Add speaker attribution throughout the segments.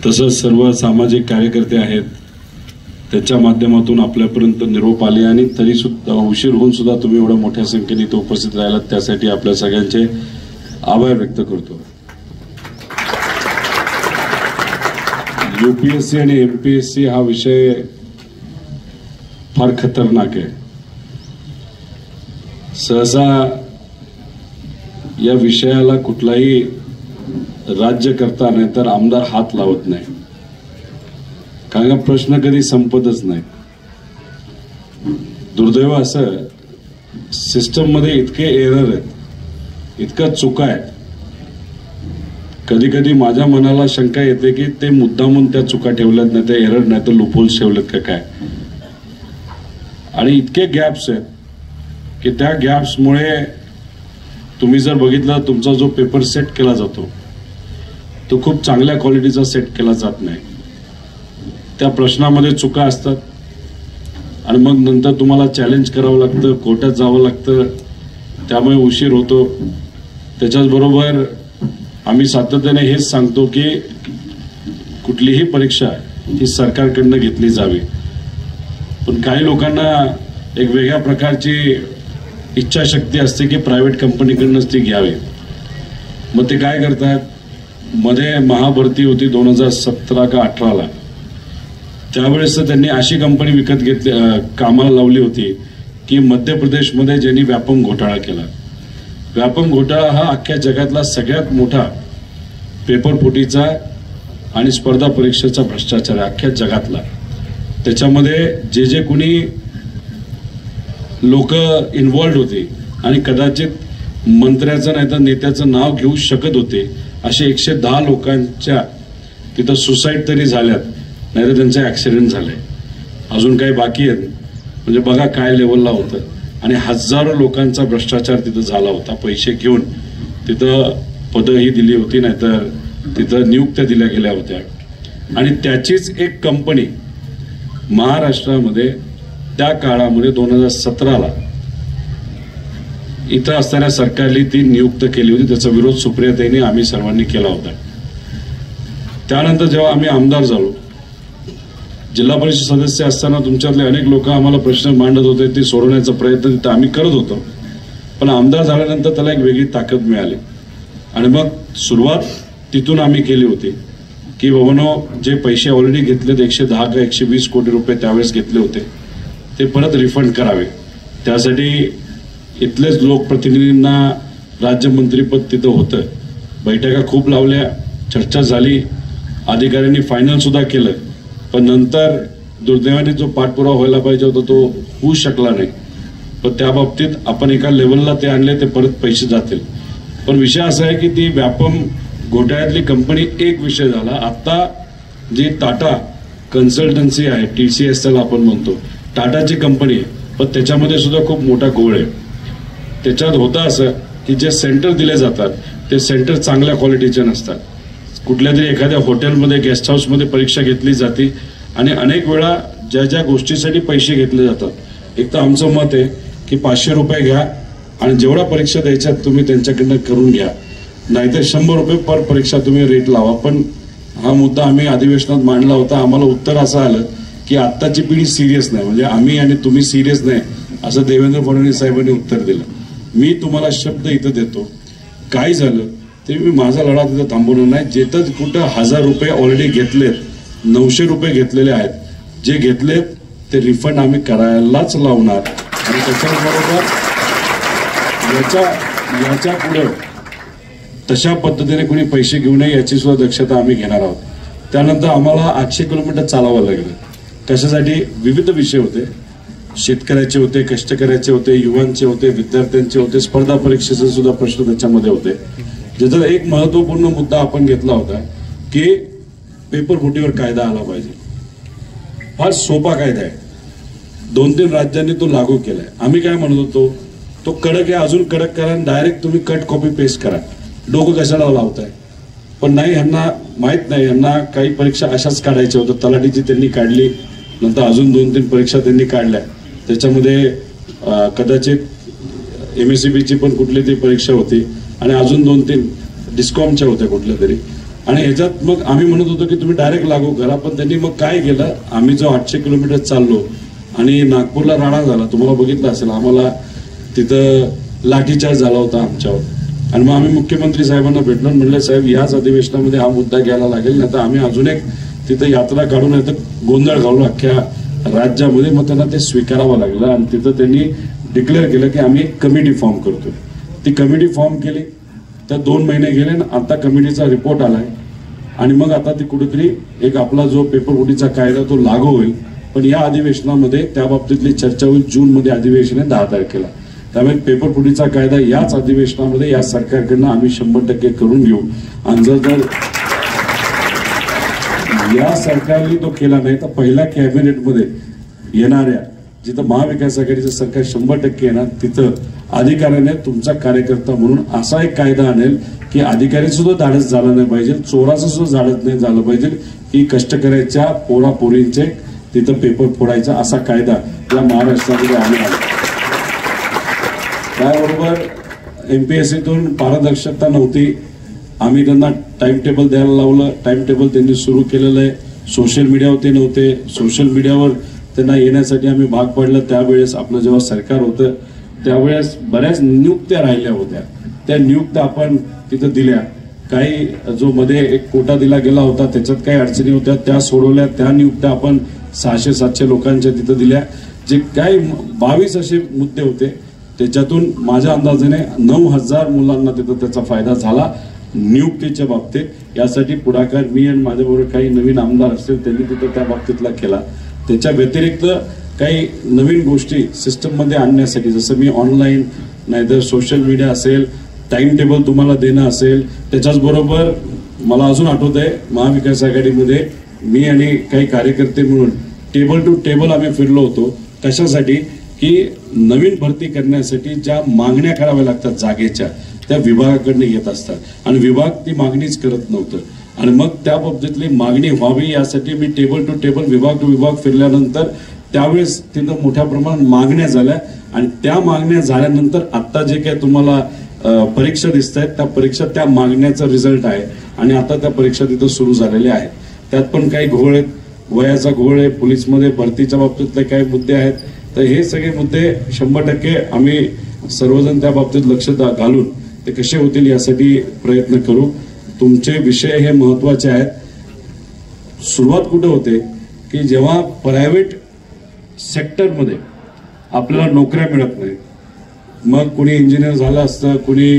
Speaker 1: तसंच सर्व सामाजिक कार्यकर्ते आहेत त्याच्या माध्यमातून आपल्यापर्यंत निरोप आले आणि तरी सुद्धा उशीर होऊन सुद्धा तुम्ही एवढ्या मोठ्या संख्येने इथे उपस्थित राहिलात त्यासाठी आपल्या सगळ्यांचे आभार व्यक्त करतो। यूपीएससी आणि एमपीएससी हा विषय फार खतरनाक आहे। सहसा या विषयाला कुठलाही राज्यकर्ता नाही तर आमदार हात लावत नाही, कारण प्रश्न कधी संपतच नाही। दुर्दैव असं सिस्टम मध्ये इतके एरर आहेत, इतका चुका आहेत, कधी कधी माझ्या मनाला शंका येते की ते मुद्दामून त्या चुका ठेवल्यात नाही, ते एरर नाही तर लूपहोल्स ठेवलेत का काय। आणि इतके गॅप्स आहेत की त्या गॅप्समुळे तुम्ही जर बघितलं तुमचा जो पेपर सेट केला जातो तो खूप चांगल्या क्वालिटीचा सेट केला जात नाही। त्या प्रश्नामध्ये चुका असतात आणि मग नंतर तुम्हाला चॅलेंज करावं लागतं, कोर्टात जावं लागतं, त्यामुळे उशीर होतो। त्याच्याच बरोबर आम्ही सातत्याने हेच सांगतो की कुठलीही परीक्षा ही सरकारकडनं घेतली जावी, पण काही लोकांना एक वेगळ्या प्रकारची इच्छाशक्ती असते की प्रायव्हेट कंपनीकडनंच ती घ्यावी। मग ते काय करतात, मध्ये महाभरती होती 2017 का 18ला, त्यावेळेस त्यांनी अशी कंपनी विकत घेतली कामाला लावली होती की मध्य प्रदेशमध्ये ज्यांनी व्यापम घोटाळा केला। व्यापम घोटाळा हा अख्ख्या जगातला सगळ्यात मोठा पेपर फुटीचा आणि स्पर्धा परीक्षेचा भ्रष्टाचार आहे अख्ख्या जगातला। त्याच्यामध्ये जे जे कुणी लोक इन्व्हॉल्ड होते आणि कदाचित मंत्र्याचं नाही तर नेत्याचं नाव घेऊ शकत होते असे 110 लोकांच्या तिथं सुसाईड तरी झाल्यात, नाही तर त्यांचे ऍक्सिडेंट झाले, अजून काही बाकी आहेत। म्हणजे बघा काय लेवलला होतं आणि हजारो लोकांचा भ्रष्टाचार तिथं झाला होता। पैसे घेऊन तिथं पदही दिली होती, नाहीतर तिथं नियुक्त्या दिल्या गेल्या होत्या। आणि त्याचीच एक कंपनी महाराष्ट्रामध्ये त्या काळामध्ये 2017ला इथं असताना सरकारने ती नियुक्त केली होती। त्याचा विरोध सुप्रियाताईंनी आम्ही सर्वांनी केला होता। त्यानंतर जेव्हा आम्ही आमदार झालो, जिल्हा परिषद सदस्य असताना तुमच्यातले अनेक लोक आम्हाला प्रश्न मांडत होते, ते सोडवण्याचा प्रयत्न तिथं आम्ही करत होतो, पण आमदार झाल्यानंतर त्याला एक वेगळी ताकद मिळाली आणि मग सुरुवात तिथून आम्ही केली होती की बाबांनो, जे पैसे ऑलरेडी घेतलेत 110 का 120 कोटी रुपये त्यावेळेस घेतले होते ते परत रिफंड करावे। त्यासाठी इथलेच लोकप्रतिनिधींना राज्यमंत्रीपद तिथं होतं, बैठका खूप लावल्या, चर्चा झाली, अधिकाऱ्यांनी फायनल सुद्धा केलं, पण नंतर दुर्दैवाने जो पाठपुरावा व्हायला पाहिजे होता तो होऊ शकला नाही। पण त्या बाबतीत आपण एका लेवलला ते आणले, ते परत पैसे जातील। पण विषय असा आहे की ती व्यापम घोटाळ्यातली कंपनी एक विषय झाला। आता जी टाटा कन्सल्टन्सी आहे, TCS त्याला आपण म्हणतो, टाटाची कंपनी आहे, पण त्याच्यामध्ये सुद्धा खूप मोठा गोळ आहे। त्याच्यात होतं असं की जे सेंटर दिले जातात ते सेंटर चांगल्या क्वालिटीचे नसतात। कुठल्या तरी एखाद्या हॉटेलमध्ये, गेस्ट हाऊसमध्ये परीक्षा घेतली जाते आणि अनेक वेळा ज्या ज्या गोष्टीसाठी पैसे घेतले जातात, एक तर आमचं मत आहे की 500 रुपये घ्या आणि जेवढा परीक्षा द्यायच्यात तुम्ही त्यांच्याकडनं करून घ्या, नाहीतर 100 रुपये पर परीक्षा तुम्ही रेट लावा। पण हा मुद्दा आम्ही अधिवेशनात मांडला होता, आम्हाला उत्तर असं आलं की आत्ताची पिढी सिरियस नाही, म्हणजे आम्ही आणि तुम्ही सिरियस नाही असं देवेंद्र फडणवीस साहेबांनी उत्तर दिलं। मी तुम्हाला शब्द इथं देतो, काय झालं ते मी माझा लढा तिथं थांबवणार नाही। जिथं कुठं 1000 रुपये ऑलरेडी घेतलेत, 900 रुपये घेतलेले आहेत, जे घेतलेत ते रिफंड आम्ही करायलाच लावणार आणि त्याच्याबरोबर याच्या पुढे तशा पद्धतीने कोणी पैसे घेऊ नये याची सुद्धा दक्षता आम्ही घेणार आहोत। त्यानंतर आम्हाला 800 किलोमीटर चालावं लागलं, कशासाठी? विविध विषय होते, शेतकऱ्याचे होते, कष्टकऱ्याचे होते, युवांचे होते, विद्यार्थ्यांचे होते, स्पर्धा परीक्षेचे सुद्धा प्रश्न त्याच्यामध्ये होते। ज्याचा एक महत्वपूर्ण मुद्दा आपण घेतला होता की पेपर फुटीवर कायदा आला पाहिजे। फार सोपा कायदा आहे, 2-3 राज्यांनी तो लागू केलाय। आम्ही काय म्हणत होतो, तो कडक आहे, अजून कडक करा आणि डायरेक्ट तुम्ही कट कॉपी पेस्ट करा, डोकं कशाला लावताय। पण नाही, ह्यांना माहित नाही, ह्यांना काही परीक्षा अशाच काढायच्या होत्या। तलाठीची त्यांनी काढली, नंतर अजून 2-3 परीक्षा त्यांनी काढल्या, त्याच्यामध्ये कदाचित MSCBची पण कुठली ती परीक्षा होती आणि अजून 2-3 डिस्कॉमच्या होत्या कुठल्या तरी। आणि ह्याच्यात मग आम्ही म्हणत होतो की तुम्ही डायरेक्ट लागू करा, पण त्यांनी मग काय केलं, आम्ही जो 800 किलोमीटर चाललो आणि नागपूरला राडा झाला, तुम्हाला बघितलं असेल, आम्हाला तिथं लाठीचार्ज झाला होता आमच्यावर. आणि मग आम्ही मुख्यमंत्री साहेबांना भेटलो, म्हणले साहेब याच अधिवेशनामध्ये हा मुद्दा घ्यायला लागेल, नाही तर आम्ही अजून एक तिथं यात्रा काढून नाही तर गोंधळ घालून अख्ख्या राज्यामध्ये. मग त्यांना ते स्वीकारावं लागलं आणि तिथं त्यांनी डिक्लेअर केलं की आम्ही एक कमिटी फॉर्म करतो. ती कमिटी फॉर्म केली, तर 2 महिने गेले आणि आता कमिटीचा रिपोर्ट आलाय आणि मग आता ती कुठेतरी एक आपला जो पेपरफुटीचा कायदा तो लागू होईल. पण या अधिवेशनामध्ये त्या बाबतीतली चर्चा होईल. जूनमध्ये अधिवेशन आहे 10 तारखेला. त्यामुळे पेपरफुटीचा कायदा याच अधिवेशनामध्ये या सरकारकडनं आम्ही 100% करून घेऊ. आणि जर या सरकारने तो केला नाही तर पहिल्या कॅबिनेटमध्ये येणाऱ्या जिथं महाविकास आघाडीचं सरकार 100% येणार, तिथं अधिकाऱ्याने तुमचा कार्यकर्ता म्हणून असा एक कायदा आणेल की अधिकारी सुद्धा धाडस झालं नाही पाहिजे, चोराचं सुद्धा धाडस नाही झालं पाहिजे की कष्टकऱ्याच्या पोरापोरींचे तिथं पेपर फोडायचा असा कायदा या महाराष्ट्रामध्ये आणला. त्याबरोबर MPSCतून पारदर्शकता नव्हती, आम्ही त्यांना टाइम टेबल द्यायला लावलं. टाइम टेबल त्यांनी सुरू केलेलं आहे. सोशल मीडियावर ते नव्हते, सोशल मीडियावर त्यांना येण्यासाठी आम्ही भाग पडलं. त्यावेळेस आपलं जेव्हा सरकार होतं त्यावेळेस बऱ्याच नियुक्त्या राहिल्या होत्या, त्या नियुक्त्या आपण तिथं दिल्या. काही जो मध्ये एक कोटा दिला गेला होता त्याच्यात काही अडचणी होत्या, त्या सोडवल्या. त्या नियुक्त्या आपण 600-700 लोकांच्या तिथं दिल्या. जे काही 22 असे मुद्दे होते त्याच्यातून माझ्या अंदाजाने 9,000 मुलांना तिथं त्याचा फायदा झाला नियुक्तीच्या बाबतीत. यासाठी पुढाकार मी आणि माझ्याबरोबर काही नवीन आमदार असतील त्यांनी तिथं त्या बाबतीतला केला. त्याच्या व्यतिरिक्त काही नवीन गोष्टी सिस्टममध्ये आणण्यासाठी, जसं मी ऑनलाईन नाहीतर सोशल मीडिया असेल, टाइम टेबल तुम्हाला देणं असेल. त्याच्याचबरोबर मला अजून आठवत आहे महाविकास आघाडीमध्ये मी आणि काही कार्यकर्ते मिळून टेबल टू टेबल आम्ही फिरलो होतो. कशासाठी की नवीन भरती करण्यासाठी ज्या मागण्या कराव्या लागतात जागेच्या त्या विभागाकडनं येत असतात आणि विभाग ती मागणीच करत नव्हतं. आणि मग त्या बाबतीतली मागणी व्हावी यासाठी मी टेबल टू टेबल विभाग टू विभाग फिरल्यानंतर त्यावेळेस तिथं मोठ्या प्रमाणात मागण्या झाल्या आणि त्या मागण्या झाल्यानंतर आता जे काही तुम्हाला परीक्षा दिसत आहेत त्या परीक्षा त्या मागण्याचा रिझल्ट आहे आणि आता त्या परीक्षा तिथं सुरू झालेल्या आहेत. त्यात पण काही घोळ आहेत, वयाचा घोळ आहे, पोलीसमध्ये भरतीच्या बाबतीतले काही मुद्दे आहेत. तर हे सगळे मुद्दे 100% आम्ही सर्वजण त्या बाबतीत लक्ष घालून ते कसे होतील यासाठी प्रयत्न करू. तुमचे विषय हे महत्वाचे आहेत. सुरुवात कुठे होते की जेव्हा प्रायव्हेट सेक्टरमध्ये आपल्याला नोकऱ्या मिळत नाही, मग कुणी इंजिनियर झालं असतं, कुणी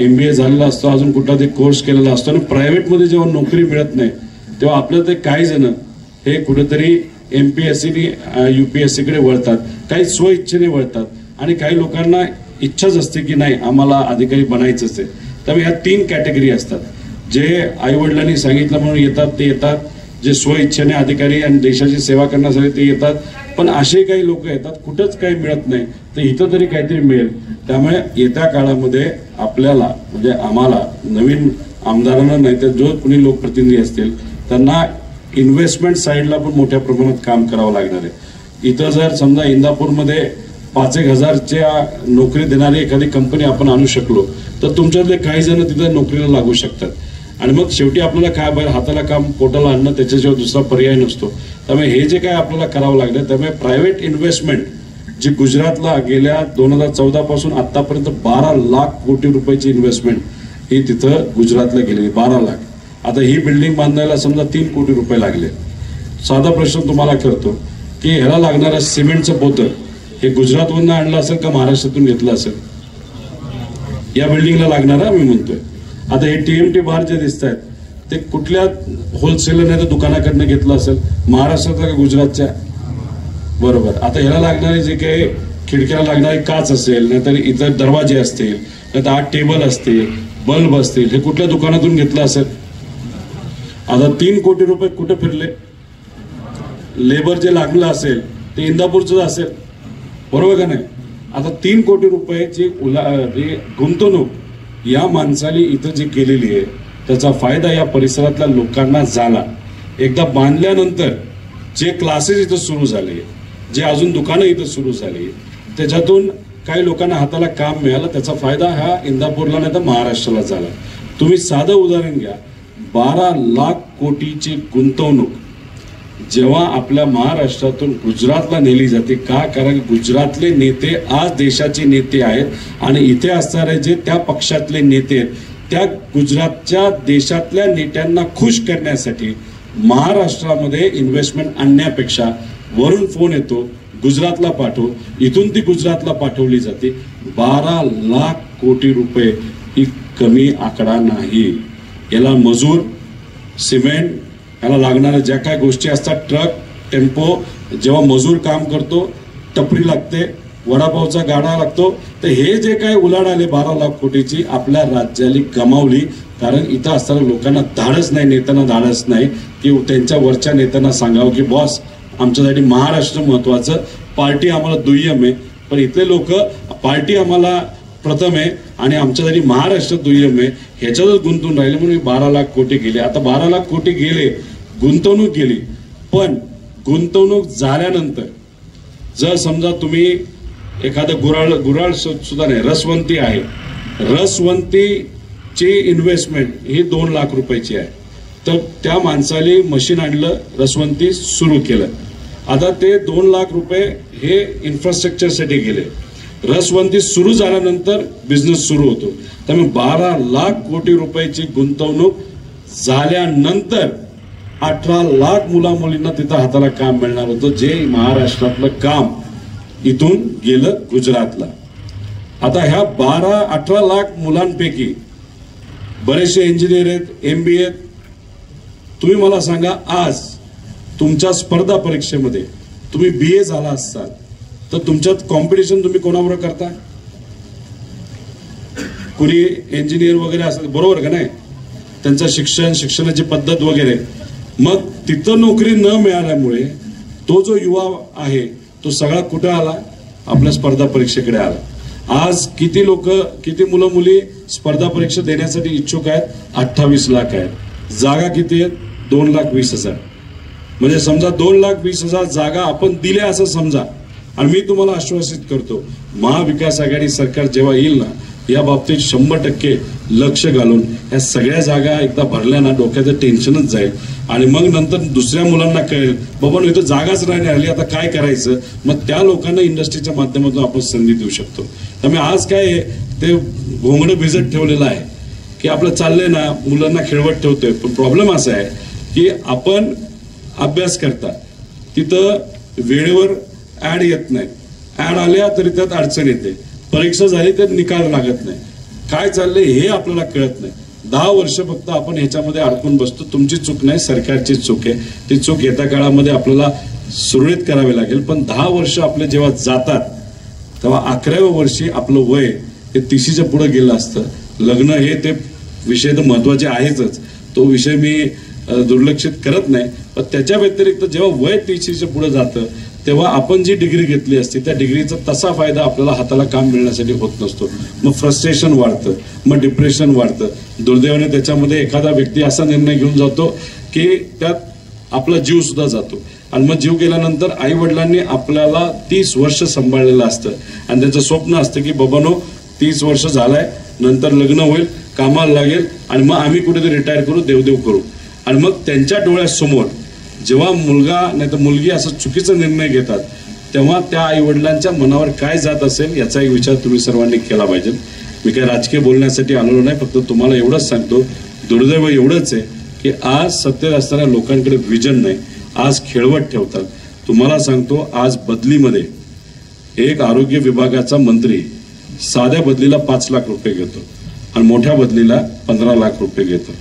Speaker 1: MBA झालेला असतं, अजून कुठला तरी कोर्स केलेला असतो आणि प्रायव्हेटमध्ये जेव्हा नोकरी मिळत नाही तेव्हा आपल्याला ते काही जण हे कुठेतरी MPSC UPSCकडे वळतात, काही स्वइच्छेने वळतात आणि काही लोकांना इच्छाच असते की नाही आम्हाला अधिकारी बनायचंच आहे. त्यामुळे ह्या 3 कॅटेगरी असतात. जे आई वडिलांनी सांगितलं म्हणून येतात ते येतात, जे स्वइच्छेने अधिकारी आणि देशाची सेवा करण्यासाठी ते येतात. पण असे काही लोक येतात कुठंच काही मिळत नाही तर इथं तरी काहीतरी मिळेल. त्यामुळे येत्या काळामध्ये आपल्याला म्हणजे आम्हाला नवीन आमदारांना नाही तर जो कुणी लोकप्रतिनिधी असतील त्यांना इन्व्हेस्टमेंट साईडला पण मोठ्या प्रमाणात काम करावं लागणार आहे. इथं जर समजा इंदापूरमध्ये 5,000च्या नोकरी देणारी एखादी कंपनी आपण आणू शकलो तर तुमच्यातले काही जण तिथं नोकरीला लागू शकतात. आणि मग शेवटी आपल्याला काय बाहेर हाताला काम पोटाला आणणं त्याच्याशिवाय दुसरा पर्याय नसतो. त्यामुळे हे जे काय आपल्याला करावं लागलं त्यामुळे प्रायव्हेट इन्व्हेस्टमेंट जी गुजरातला गेल्या 2014 पासून आतापर्यंत 12 लाख कोटी रुपयाची इन्व्हेस्टमेंट ही तिथं गुजरातला गेली. 12 लाख. आता ही बिल्डिंग बांधायला समजा 3 कोटी रुपये लागले. साधा प्रश्न तुम्हाला करतो की ह्याला लागणारं सिमेंटचं पोतं हे गुजरातवरून आणलं असेल का महाराष्ट्रातून घेतलं असेल? या बिल्डिंगला लागणारं मी म्हणतोय. आता हे TMT बार जे दिसत आहेत ते कुठल्या होलसेलर नाही तर दुकानाकडनं घेतलं असेल? महाराष्ट्रातल्या का गुजरातच्या? बरोबर. आता ह्याला लागणारे जे काही खिडक्याला लागणारे काच असेल, नाहीतर इतर दरवाजे असतील, नाहीतर 8 टेबल असतील, बल्ब असतील, हे कुठल्या दुकानातून घेतलं असेल? आता 3 कोटी रुपये कुठे फिरले? लेबर जे लागलं असेल ते इंदापूरच असेल, बरोबर का नाही? आता 3 कोटी रुपयाची गुंतवणूक या माणसाने इथं जी केलेली आहे त्याचा फायदा या परिसरातल्या लोकांना झाला. एकदा बांधल्यानंतर जे क्लासेस इथं सुरू झाले, जे अजून दुकानं इथं सुरू झाली, त्याच्यातून काही लोकांना हाताला काम मिळालं, त्याचा फायदा हा इंदापूरला नाही तर महाराष्ट्राला झाला. तुम्ही साधं उदाहरण घ्या, 12 लाख कोटीची गुंतवणूक जेव्हा आपल्या महाराष्ट्रातून गुजरातला नेली जाते का? कारण गुजरातले नेते आज देशाचे नेते आहेत आणि इथे असणारे जे त्या पक्षातले नेते आहेत त्या गुजरातच्या देशातल्या नेत्यांना खुश करण्यासाठी महाराष्ट्रामध्ये इन्व्हेस्टमेंट आणण्यापेक्षा वरून फोन येतो गुजरातला पाठव, इथून ती गुजरातला पाठवली जाते. 12 लाख कोटी रुपये ही कमी आकडा नाही. याला मजूर, सिमेंट, याला लागणाऱ्या ज्या काय गोष्टी असतात, ट्रक, टेम्पो, जेव्हा मजूर काम करतो, टपरी लागते, वडापावचा गाडा लागतो. तर हे जे काय उलाढाले 12 लाख कोटीची आपल्या राज्याला गमावली. कारण इथं असताना लोकांना धाडस नाही, नेत्यांना धाडस नाही की त्यांच्या वरच्या नेत्यांना सांगावं की बॉस आमच्यासाठी महाराष्ट्र महत्वाचं, पार्टी आम्हाला दुय्यम आहे. पण इथले लोक पार्टी आम्हाला प्रथम आहे आणि आमच्यासाठी महाराष्ट्र दुय्यम आहे ह्याच्यातच गुंतून राहिले म्हणून 12 लाख कोटी गेले. आता 12 लाख कोटी गेले, गुंतवणूक गेली. पण गुंतवणूक झाल्यानंतर जर समजा तुम्ही एखादं गुराळ सुद्धा नाही, रसवंती आहे, रसवंतीची इन्व्हेस्टमेंट ही 2 लाख रुपयाची आहे. तर त्या माणसाने मशीन आणलं, रसवंती सुरू केलं. आता ते 2 लाख रुपये हे इन्फ्रास्ट्रक्चरसाठी गेले. रसवंती सुरू झाल्यानंतर बिझनेस सुरू होतो. त्यामुळे 12 लाख कोटी रुपयाची गुंतवणूक झाल्यानंतर 18 लाख मुलामुलींना तिथं हाताला काम मिळणार होतं. जे महाराष्ट्रातलं काम इथून गेलं गुजरातला. आता ह्या 18 लाख मुलांपैकी बरेचसे इंजिनियर आहेत, MBA आहेत. तुम्ही मला सांगा आज तुमच्या स्पर्धा परीक्षेमध्ये तुम्ही BA झाला असाल तर तुमच्यात कॉम्पिटिशन तुम्ही कोणाबरोबर करता? कुणी इंजिनियर वगैरे असतात बरोबर का नाही, त्यांचं शिक्षणाची पद्धत वगैरे. मग तिथं नोकरी न मिळाल्यामुळे तो जो युवा आहे तो सगळा कुठं आला? आपल्या स्पर्धा परीक्षेकडे आला. आज किती लोक, किती मुलं मुली स्पर्धा परीक्षा देण्यासाठी इच्छुक आहेत? 28 लाख आहेत. जागा किती आहेत? 2,20,000. म्हणजे समजा 2,20,000 जागा आपण दिल्या असं समजा. आणि मी तुम्हाला आश्वासित करतो महाविकास आघाडी सरकार जेव्हा येईल ना या बाबतीत 100% लक्ष घालून ह्या सगळ्या जागा एकदा भरल्या ना डोक्याचं टेन्शनच जाईल. आणि मग नंतर दुसऱ्या मुलांना कळेल बाबा इथं जागाच नाही राहिली, आता काय करायचं. मग त्या लोकांना इंडस्ट्रीच्या माध्यमातून आपण संधी देऊ शकतो. त्यामुळे आज काय ते घोंगडं भिजत ठेवलेलं आहे की आपलं चाललंय ना, मुलांना खेळवत ठेवतोय. पण प्रॉब्लेम असा आहे की आपण अभ्यास करता तिथं वेळेवर ऍड येत नाही, ऍड आल्या तरी त्यात अडचण येते, परीक्षा झाली तर निकाल लागत नाही, काय चाललंय हे आपल्याला कळत नाही. 10 वर्ष फक्त आपण ह्याच्यामध्ये अडकून बसतो. तुमची चूक नाही, सरकारची चूक आहे. ती चूक येत्या काळामध्ये आपल्याला सुरळीत करावी लागेल. पण 10 वर्ष आपले जेव्हा जातात तेव्हा 11व्या वर्षी आपलं वय हे 30च्या पुढे गेलं असतं. लग्न हे ते विषय तर महत्वाचे आहेतच, तो विषय मी दुर्लक्षित करत नाही. पण त्याच्या व्यतिरिक्त जेव्हा वय 30च्या पुढे जातं तेव्हा आपण जी डिग्री घेतली असते त्या डिग्रीचा तसा फायदा आपल्याला हाताला काम मिळण्यासाठी होत नसतो. मग फ्रस्ट्रेशन वाढतं, मग डिप्रेशन वाढतं. दुर्दैवाने त्याच्यामध्ये एखादा व्यक्ती असा निर्णय घेऊन जातो की त्यात आपला जीव सुद्धा जातो. आणि मग जीव गेल्यानंतर आई वडिलांनी आपल्याला 30 वर्ष सांभाळलेलं असतं आणि त्यांचं स्वप्न असतं की बाबांनो 30 वर्ष झालाय, नंतर लग्न होईल, कामाला लागेल आणि मग आम्ही कुठेतरी रिटायर करू, देवदेव करू. आणि मग त्यांच्या डोळ्यासमोर जेव्हा मुलगा नाही तर मुलगी असं चुकीचा निर्णय घेतात तेव्हा त्या आई वडिलांच्या मनावर काय जात असेल याचा एक विचार तुम्ही सर्वांनी केला पाहिजे. मी काय राजकीय बोलण्यासाठी आलेलो नाही, फक्त तुम्हाला एवढंच सांगतो दुर्दैव एवढंच आहे की आज सत्तेत असणाऱ्या लोकांकडे विजन नाही, आज खेळवत ठेवतात. तुम्हाला सांगतो आज बदलीमध्ये एक आरोग्य विभागाचा मंत्री साध्या बदलीला 5 लाख रुपये घेतो आणि मोठ्या बदलीला 15 लाख रुपये घेतो.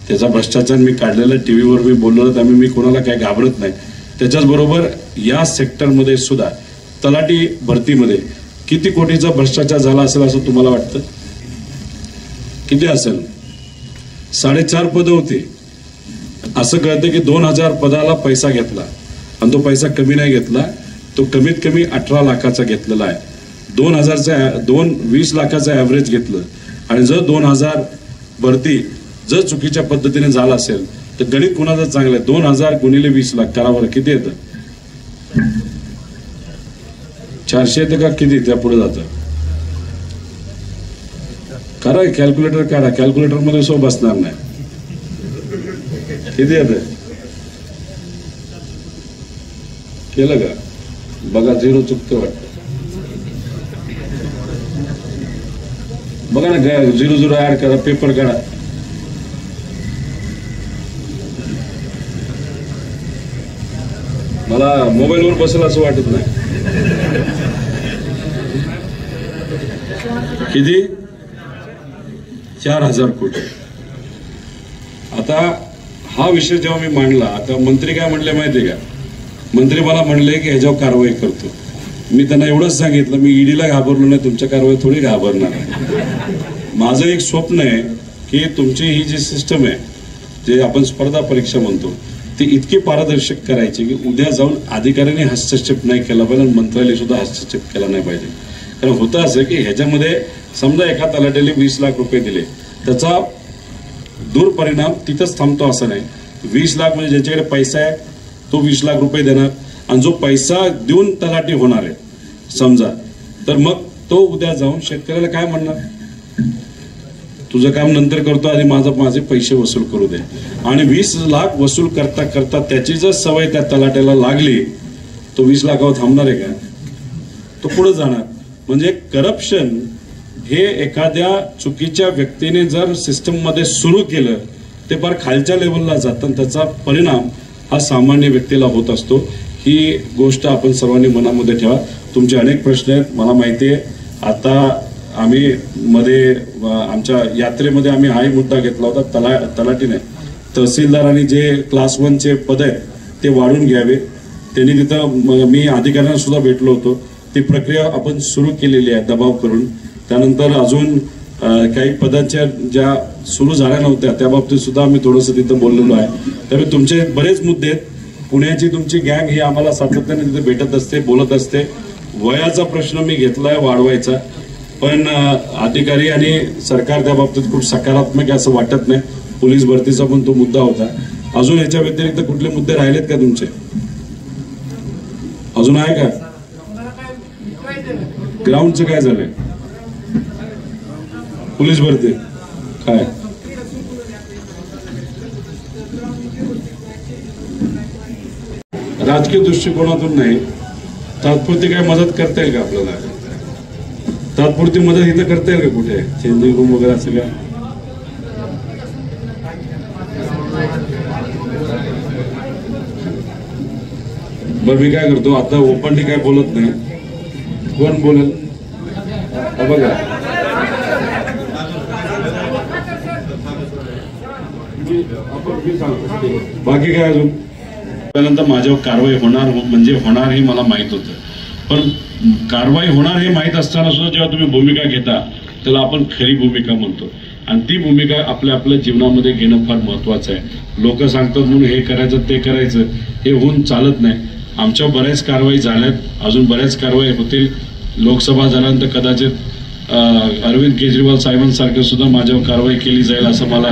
Speaker 1: त्याचा भ्रष्टाचार मी काढलेला टीव्हीवर मी बोललो, त्यामुळे मी कोणाला काय घाबरत नाही. त्याच्याचबरोबर या सेक्टरमध्ये सुद्धा तलाठी भरतीमध्ये किती कोटीचा भ्रष्टाचार झाला असेल असं तुम्हाला वाटतं? किती असेल? 4.5 पदं होती. असं कळतं की 2,000 पदाला पैसा घेतला आणि तो पैसा कमी नाही घेतला, तो कमीत कमी 18 लाखाचा घेतलेला आहे. 20 लाखाचं ॲव्हरेज घेतलं आणि जर 2,000 भरती जर चुकीच्या पद्धतीने झाला असेल तर गणित कुणाचं चांगलं आहे? 2,000 गुणिले 20 लाख करा बरं, किती येतं? 400 येतं का किती? त्या पुढे जातं. करा कॅल्क्युलेटर, करा. कॅल्क्युलेटर मध्ये सो बसणार नाही. किती येत केलं का बघा, 0 चुकतं वाटतं. बघा ना, 0 ऍड करा, पेपर काढा. मला मोबाईलवर बसेल असं वाटत नाही. किती? 4000 कोटी. आता हा विषय जेव्हा मी मांडला, आता मंत्री काय म्हणले माहितीये का? मंत्री मला म्हणले की ह्याच्यावर कारवाई करतो. मी त्यांना एवढंच सांगितलं, मी ईडीला घाबरलो नाही, तुमच्या कारवाई थोडी घाबरणार आहे. माझं एक स्वप्न आहे की तुमची ही जी सिस्टम आहे, जे आपण स्पर्धा परीक्षा म्हणतो, ती इतकी पारदर्शक करायची की उद्या जाऊन अधिकाऱ्यांनी हस्तक्षेप नाही केला पाहिजे आणि मंत्रालय सुद्धा हस्तक्षेप केला नाही पाहिजे. कारण होतं असं की ह्याच्यामध्ये समजा एका तलाट्याने 20 लाख रुपये दिले, त्याचा दुर्परिणाम तिथंच थांबतो असं नाही. 20 लाख म्हणजे ज्याच्याकडे पैसा आहे तो 20 लाख रुपये देणार, आणि जो पैसा देऊन तलाठी होणार आहे समजा, तर मग तो उद्या जाऊन शेतकऱ्याला काय म्हणणार? तुझं काम नंतर करतो, आधी माझे पैसे वसूल करू दे. आणि 20 लाख वसूल करता करता त्याची जर सवय त्या तलाट्याला लागली, तो 20 लाखावर थांबणार आहे का? तो पुढे जाणार. म्हणजे करप्शन हे एखाद्या चुकीच्या व्यक्तीने जर सिस्टम मध्ये सुरू केलं, ते फार खालच्या लेवलला जातं आणि त्याचा परिणाम हा सामान्य व्यक्तीला होत असतो. ही गोष्ट आपण सर्वांनी मनामध्ये ठेवा. तुमचे अनेक प्रश्न आहेत, मला माहिती आहे. आता आम्ही मध्ये आमच्या यात्रेमध्ये आम्ही हाही मुद्दा घेतला होता, तलाठीने तहसीलदारांनी जे क्लास 1चे पद आहेत ते वाढून घ्यावे. त्यांनी तिथं मी अधिकाऱ्यांना सुद्धा भेटलो होतो. ती प्रक्रिया आपण सुरू केलेली आहे दबाव करून. त्यानंतर अजून काही पदांच्या ज्या सुरू झाल्या नव्हत्या त्या बाबतीत सुद्धा आम्ही थोडंसं तिथं बोललेलो आहे. त्यामुळे तुमचे बरेच मुद्दे आहेत. पुण्याची तुमची गँग ही आम्हाला सातत्याने तिथे भेटत असते, बोलत असते. वयाचा प्रश्न मी घेतलाय वाढवायचा, पण अधिकारी आणि सरकार त्या बाबतीत खूप सकारात्मक आहे असं वाटत नाही. पोलीस भरतीचा पण तो मुद्दा होता. अजून याच्या व्यतिरिक्त कुठले मुद्दे राहिलेत का तुमचे? अजून आहे का? ग्राउंडचं काय झालंय? पोलीस भरती काय? राजकीय दृष्टिकोनातून नाही, तात्पुरती काय मदत करता येईल का आपल्याला? तात्पुरती मदत इथं करता येईल का कुठे? चेंजिंग रूम वगैरे असं काय? बरं, मी काय करतो आता, ओपनली काय बोलत नाही. कोण बोलेल बघा. बाकी काय अजून? त्यानंतर माझ्यावर कारवाई होणार म्हणजे होणार हे मला माहित होतं, पण कारवाई होणार हे माहित असताना सुद्धा जेव्हा तुम्ही भूमिका घेता त्याला आपण खरी भूमिका म्हणतो. आणि ती भूमिका आपल्या जीवनामध्ये घेणं फार महत्वाचं आहे. लोक सांगतात म्हणून हे करायचं ते करायचं हे होऊन चालत नाही. आमच्या बऱ्याच कारवाई झाल्यात, अजून बऱ्याच कारवाई होतील. लोकसभा झाल्यानंतर कदाचित अरविंद केजरीवाल साहेबांसारखं सुद्धा माझ्यावर कारवाई केली जाईल असं मला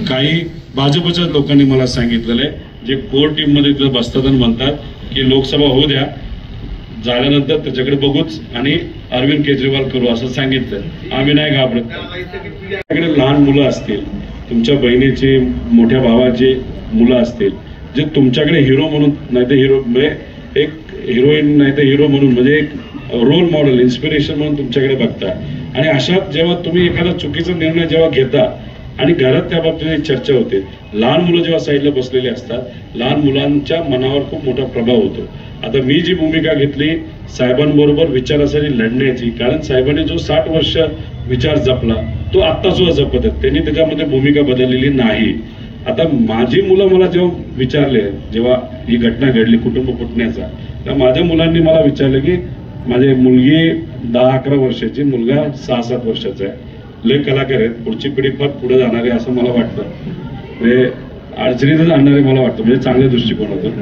Speaker 1: काही भाजपच्या लोकांनी मला सांगितलेलं आहे, जे कोर टीम मध्ये तिथं बसतात आणि म्हणतात की लोकसभा होऊ द्या, झाल्यानंतर त्याच्याकडे बघूच आणि अरविंद केजरीवाल करू असं सांगितलं. आम्ही नाही घाबरत. त्याकडे लहान मुलं असतील, तुमच्या बहिणीची, मोठ्या भावाची मुलं असतील, जे तुमच्याकडे हिरो म्हणून नाही तर हिरो म्हणजे एक हिरोईन नाही तर हिरो म्हणून म्हणजे एक रोल मॉडेल, इन्स्पिरेशन म्हणून तुमच्याकडे बघता. आणि अशात जेव्हा तुम्ही एखादा चुकीचा निर्णय जेव्हा घेता आणि घरात त्या बाबतीत चर्चा होते, लहान मुलं जेव्हा साईडला बसलेली असतात, लहान मुलांच्या मनावर खूप मोठा प्रभाव होतो. आता मी जी भूमिका घेतली साहेबांबरोबर विचारासाठी लढण्याची, कारण साहेबांनी जो 60 वर्ष विचार जपला तो आत्ता सुद्धा जपत आहेत, त्यांनी त्याच्यामध्ये भूमिका बदललेली नाही. आता माझी मुलं मला जेव्हा विचारले, जेव्हा ही घटना घडली कुटुंब फुटण्याचा, तर माझ्या मुलांनी मला विचारलं की माझी मुलगी 10-11 वर्षाची, मुलगा 6-7 वर्षाचा आहे, लय कलाकार आहेत, पुढची पिढी फार पुढे जाणार आहे असं मला वाटतं, म्हणजे अडचणीतच आणणार आहे मला वाटतं, म्हणजे चांगल्या दृष्टिकोनातून.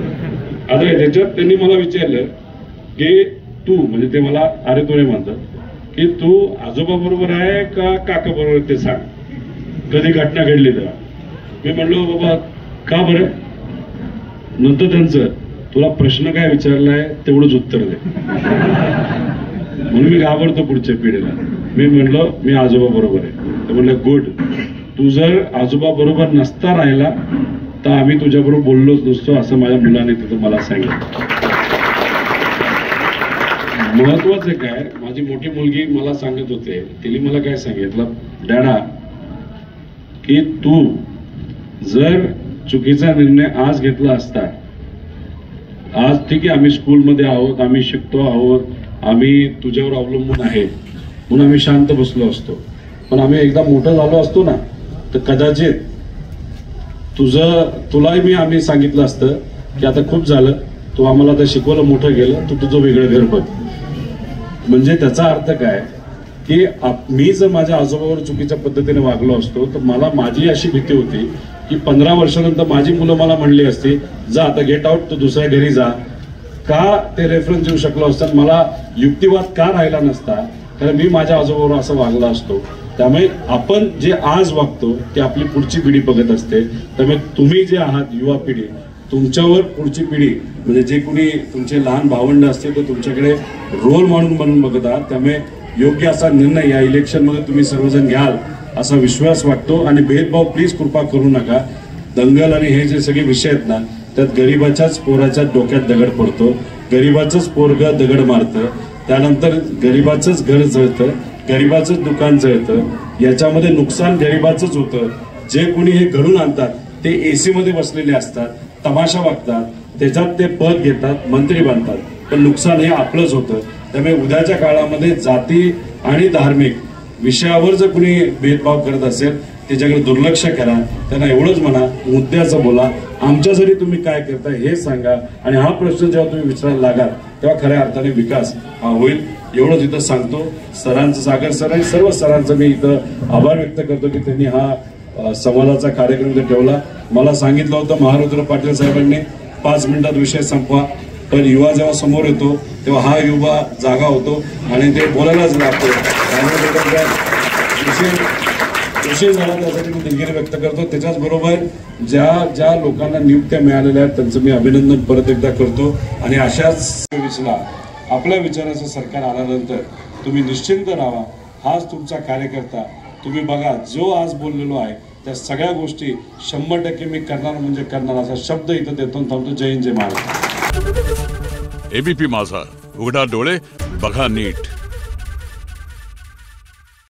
Speaker 1: आता त्याच्यात त्यांनी मला विचारलं की तू, म्हणजे ते मला अरे तुरे म्हणतात, की तू आजोबा बरोबर आहे का काका बरोबर ते सांग, कधी घटना घडली तेव्हा. मी म्हणलो बाबा का बरं? नंतर त्यांचं तुला प्रश्न काय विचारलाय तेवढंच उत्तर दे, म्हणून मी घाबरतो पुढच्या पिढीला. मी म्हणलो मी आजोबा बरोबर आहे. तर म्हणलं गुड, तू जर आजोबा बरोबर नसता राहिला तर आम्ही तुझ्याबरोबर बोललोच नसतो असं माझ्या मुलाने तिथं मला सांगितलं. महत्वाचं काय, माझी मोठी मुलगी मला सांगत होते, तिने मला काय सांगितलं, डॅडा की तू जर चुकीचा निर्णय आज घेतला असता, आज ठीक आहे आम्ही स्कूलमध्ये आहोत, आम्ही शिकतो आहोत, आम्ही तुझ्यावर अवलंबून आहे म्हणून आम्ही शांत बसलो असतो, पण आम्ही एकदा मोठं झालो असतो ना तर कदाचित तुलाही आम्ही सांगितलं असतं की आता खूप झालं, तू आम्हाला आता शिकवलं, मोठं गेलं, तू तुझं वेगळं घर बघ. म्हणजे त्याचा अर्थ काय की मी जर माझ्या आजोबावर चुकीच्या पद्धतीने वागलो असतो तर मला माझी अशी भीती होती की 15 वर्षानंतर माझी मुलं मला म्हणली असती, जा आता गेट आउट, तू दुसऱ्या घरी जा. का ते रेफरन्स देऊ शकलो असतात, मला युक्तिवाद का राहिला नसता, कारण मी माझ्या आजोबावर असं वागला असतो. त्यामुळे आपण जे आज वागतो ते आपली पुढची पिढी बघत असते. त्यामुळे तुम्ही जे आहात युवा पिढी, तुमच्यावर पुढची पिढी म्हणजे जे कोणी तुमचे लहान भावंड असते तर तुमच्याकडे रोल म्हणून बघत आहात. त्यामुळे योग्य असा निर्णय या इलेक्शनमध्ये तुम्ही सर्वजण घ्याल असा विश्वास वाटतो. आणि भेदभाव प्लीज कृपा करू नका. दंगल आणि हे जे सगळे विषय आहेत ना, त्यात गरीबाच्याच पोराच्या डोक्यात दगड पडतो, गरीबाचंच पोरग दगड मारतं, त्यानंतर गरीबाचंच घर जळतं, गरीबाचंच दुकान जळतं, याच्यामध्ये नुकसान गरीबाचंच होतं. जे कोणी हे घडून आणतात ते एसी मध्ये बसलेले असतात, तमाशा वागतात, त्याच्यात ते पद घेतात, मंत्री बनतात, पण नुकसान हे आपलंच होतं. त्यामुळे उद्याच्या काळामध्ये जाती आणि धार्मिक विषयावर जर कुणी भेदभाव करत असेल त्याच्याकडे दुर्लक्ष करा. त्यांना एवढंच म्हणा, मुद्द्याचं बोला, आमच्यासाठी तुम्ही काय करताय हे सांगा. आणि हा प्रश्न जेव्हा तुम्ही विचारायला लागाल तेव्हा खऱ्या अर्थाने विकास हा होईल. एवढंच इथं सांगतो. सरांचं, सागर सर आणि सर्व सरांचं मी इथं आभार व्यक्त करतो की त्यांनी हा संवादाचा कार्यक्रम इथं ठेवला. मला सांगितलं होतं महारुद्र पाटील साहेबांनी 5 मिनिटात विषय संपवा, पण युवा जेव्हा समोर येतो तेव्हा हा युवा जागा होतो आणि ते बोलायलाच लागतो. विषय झाला त्यासाठी मी दिलगिरी व्यक्त करतो. त्याच्याच बरोबर ज्या लोकांना नियुक्त्या मिळालेल्या आहेत त्यांचं मी अभिनंदन परत एकदा करतो. आणि अशाच विषयाला आपल्या विचाराचं सरकार आल्यानंतर तुम्ही निश्चिंत राहा. हाच तुमचा कार्यकर्ता. तुम्ही बघा, जो आज बोललेलो आहे त्या सगळ्या गोष्टी 100% मी करणार म्हणजे करणार असा शब्द इथं देतो. थांबतो. जय हिंद, जय महाराष्ट्र.
Speaker 2: एबीपी माझा, उघडा डोळे बघा नीट.